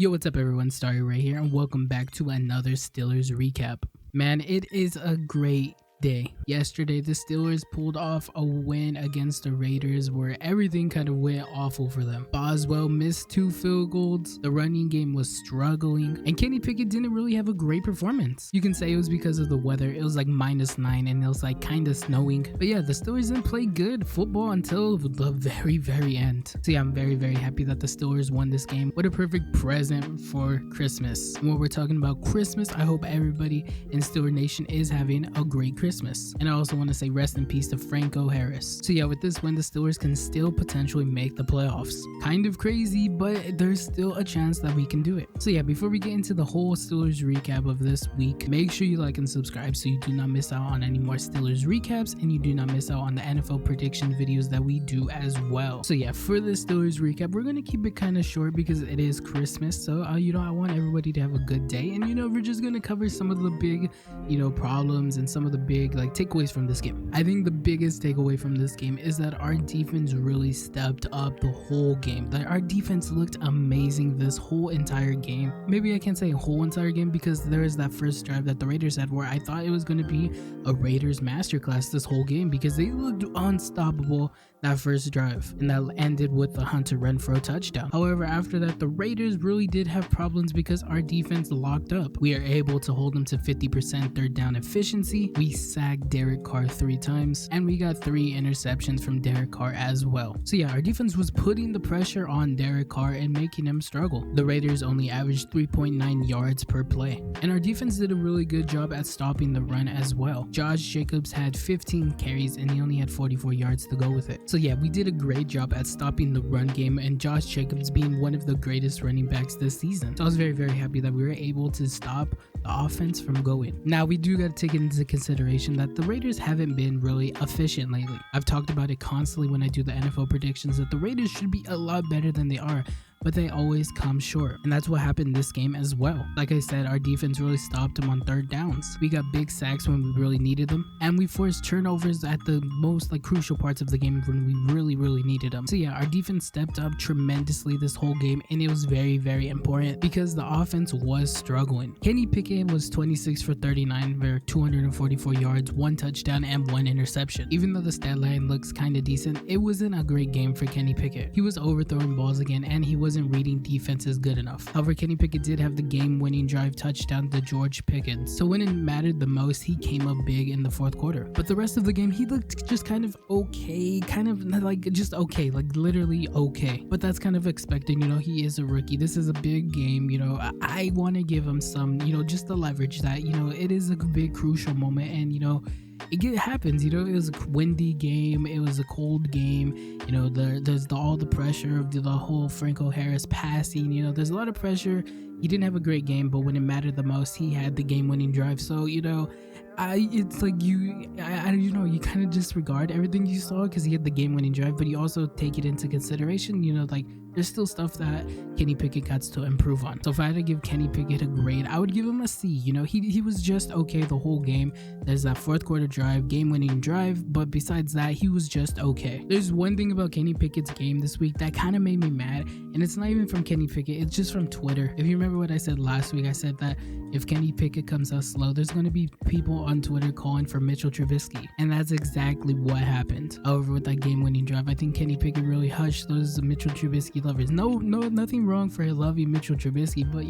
Yo, what's up everyone, Starry right here, and welcome back to another Steelers recap. Man, it is a great day. Yesterday, the Steelers pulled off a win against the Raiders where everything kind of went awful for them. Boswell missed 2 field goals, the running game was struggling, and Kenny Pickett didn't really have a great performance. You can say it was because of the weather. It was like -9 and it was like kind of snowing. But yeah, the Steelers didn't play good football until the very end. So yeah, I'm very happy that the Steelers won this game. What a perfect present for Christmas. And when we're talking about Christmas, I hope everybody in Steeler Nation is having a great Christmas. And I also want to say rest in peace to Franco Harris. So yeah, with this win, the Steelers can still potentially make the playoffs. Kind of crazy, but there's still a chance that we can do it. So yeah, before we get into the whole Steelers recap of this week, make sure you like and subscribe so you do not miss out on any more Steelers recaps and you do not miss out on the NFL prediction videos that we do as well. So yeah, for the Steelers recap, we're going to keep it kind of short because it is Christmas. So I want everybody to have a good day, and we're just going to cover some of the big problems and some of the big takeaways from this game. I think the biggest takeaway from this game is that our defense really stepped up the whole game. That our defense looked amazing this whole entire game. Maybe I can't say whole entire game because there is that first drive that the Raiders had where I thought it was going to be a Raiders masterclass this whole game because they looked unstoppable that first drive, and that ended with a Hunter Renfrow touchdown. However, after that, the Raiders really did have problems because our defense locked up. We are able to hold them to 50% third down efficiency. We sacked Derek Carr 3 times, and we got 3 interceptions from Derek Carr as well. So yeah, our defense was putting the pressure on Derek Carr and making him struggle. The Raiders only averaged 3.9 yards per play, and our defense did a really good job at stopping the run as well. Josh Jacobs had 15 carries and he only had 44 yards to go with it. So yeah, we did a great job at stopping the run game, and Josh Jacobs being one of the greatest running backs this season. So I was very happy that we were able to stop the offense from going. Now, we do got to take into consideration that the Raiders haven't been really efficient lately. I've talked about it constantly when I do the NFL predictions that the Raiders should be a lot better than they are, but they always come short, and that's what happened this game as well. Like I said, our defense really stopped them on third downs. We got big sacks when we really needed them, and we forced turnovers at the most crucial parts of the game when we really needed them. So yeah, our defense stepped up tremendously this whole game, and it was very important because the offense was struggling. Kenny Pickett was 26 for 39 for 244 yards, 1 touchdown, and 1 interception. Even though the stat line looks kind of decent, it wasn't a great game for Kenny Pickett. He was overthrowing balls again, and he wasn't reading defenses good enough. However, Kenny Pickett did have the game-winning drive touchdown to George Pickens. So when it mattered the most, he came up big in the 4th quarter. But the rest of the game, he looked just kind of okay, just okay, literally okay. But that's kind of expected, he is a rookie. This is a big game, I want to give him some, just the leverage that, it is a big crucial moment, and it happens, it was a windy game, it was a cold game, there's all the pressure of the whole Franco Harris passing, there's a lot of pressure. He didn't have a great game, but when it mattered the most, he had the game-winning drive. So it's like you kind of disregard everything you saw because he had the game-winning drive, but you also take it into consideration, there's still stuff that Kenny Pickett got to improve on. So if I had to give Kenny Pickett a grade, I would give him a C. He was just okay the whole game. There's that 4th quarter drive, game-winning drive, but besides that, he was just okay. There's one thing about Kenny Pickett's game this week that kind of made me mad, and it's not even from Kenny Pickett, it's just from Twitter. If you remember what I said last week, I said that if Kenny Pickett comes out slow, there's going to be people on Twitter calling for Mitchell Trubisky, and that's exactly what happened. However, with that game-winning drive, I think Kenny Pickett really hushed those Mitchell Trubisky lovers. No, nothing wrong for loving Mitchell Trubisky, but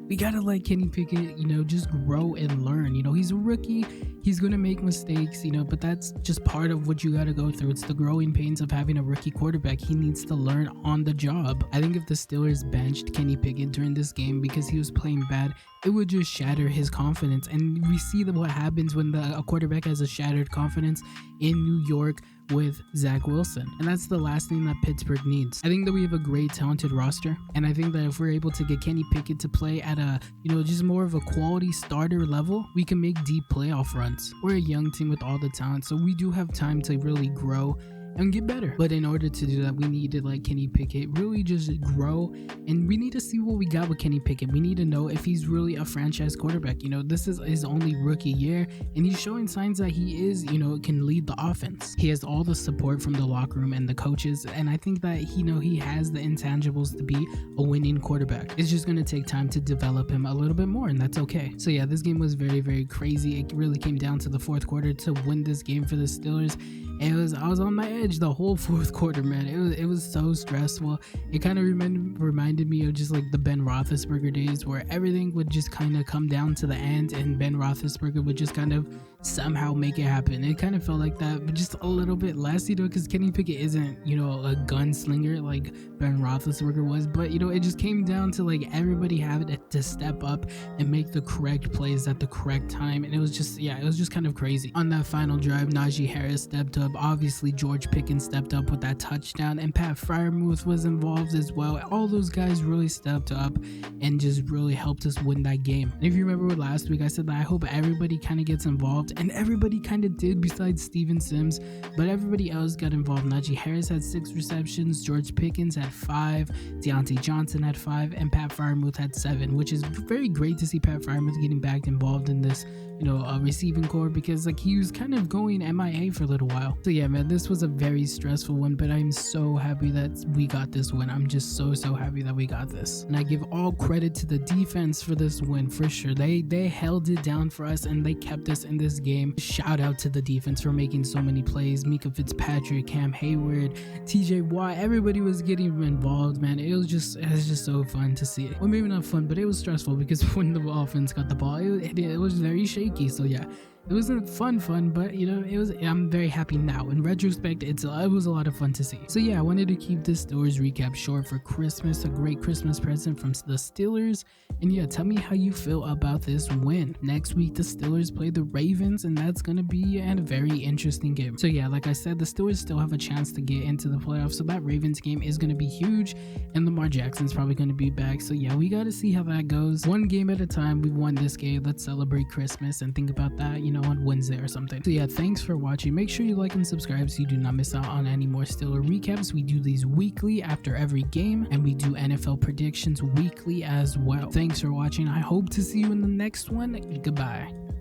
we gotta let Kenny Pickett, just grow and learn. He's a rookie, he's gonna make mistakes, but that's just part of what you gotta go through. It's the growing pains of having a rookie quarterback. He needs to learn on the job. I think if the Steelers benched Kenny Pickett during this game because he was playing bad, it would just shatter his confidence. And we see what happens when a quarterback has a shattered confidence in New York with Zach Wilson, and that's the last thing that Pittsburgh needs. I think that we have a great talented roster, and I think that if we're able to get Kenny Pickett to play at a just more of a quality starter level, we can make deep playoff runs. We're a young team with all the talent, so we do have time to really grow and get better. But in order to do that, we need to let Kenny Pickett really just grow, and we need to see what we got with Kenny Pickett. We need to know if he's really a franchise quarterback. You know, this is his only rookie year, and he's showing signs that he is, you know, can lead the offense. He has all the support from the locker room and the coaches, and I think that, you know, he has the intangibles to be a winning quarterback. It's just going to take time to develop him a little bit more, and that's okay. So yeah, this game was very, very crazy. It really came down to the fourth quarter to win this game for the Steelers. I was on my edge the whole fourth quarter, man. It was so stressful. It kind of reminded me of just like the Ben Roethlisberger days, where everything would just kind of come down to the end and Ben Roethlisberger would just kind of somehow make it happen. It kind of felt like that, but just a little bit less, you know, because Kenny Pickett isn't, you know, a gunslinger like Ben Roethlisberger was, but, you know, it just came down to like everybody having to step up and make the correct plays at the correct time, and it was just, yeah, it was just kind of crazy. On that final drive, Najee Harris stepped up. Obviously, George Pickens stepped up with that touchdown, and Pat Freiermuth was involved as well. All those guys really stepped up and just really helped us win that game. And if you remember last week, I said that I hope everybody kind of gets involved, and everybody kind of did besides Steven Sims, but everybody else got involved. Najee Harris had 6 receptions, George Pickens had 5, Deontay Johnson had 5, and Pat Freiermuth had 7, which is very great to see Pat Freiermuth getting back involved in this, you know, receiving core, because like he was kind of going MIA for a little while. So yeah, man, this was a very stressful one, but I'm so happy that we got this win. I'm just so happy that we got this, and I give all credit to the defense for this win for sure. They held it down for us, and they kept us in this game. Shout out to the defense for making so many plays. Mika Fitzpatrick, Cam Hayward, TJ Watt, everybody was getting involved, man. It was just so fun to see it. Well, maybe not fun, but it was stressful, because when the offense got the ball, it was very shaky. So yeah, it wasn't fun, but you know, I'm very happy now. In retrospect, it was a lot of fun to see. So yeah, I wanted to keep this Steelers recap short for Christmas, a great Christmas present from the Steelers. And yeah, tell me how you feel about this win. Next week, the Steelers play the Ravens, and that's gonna be a very interesting game. So yeah, like I said, the Steelers still have a chance to get into the playoffs, so that Ravens game is gonna be huge, and Lamar Jackson's probably gonna be back. So yeah, we gotta see how that goes. One game at a time. We won this game. Let's celebrate Christmas and think about that, you know, on Wednesday or something. So yeah, thanks for watching. Make sure you like and subscribe so you do not miss out on any more Steeler recaps. We do these weekly after every game, and we do NFL predictions weekly as well. Thanks for watching. I hope to see you in the next one. Goodbye.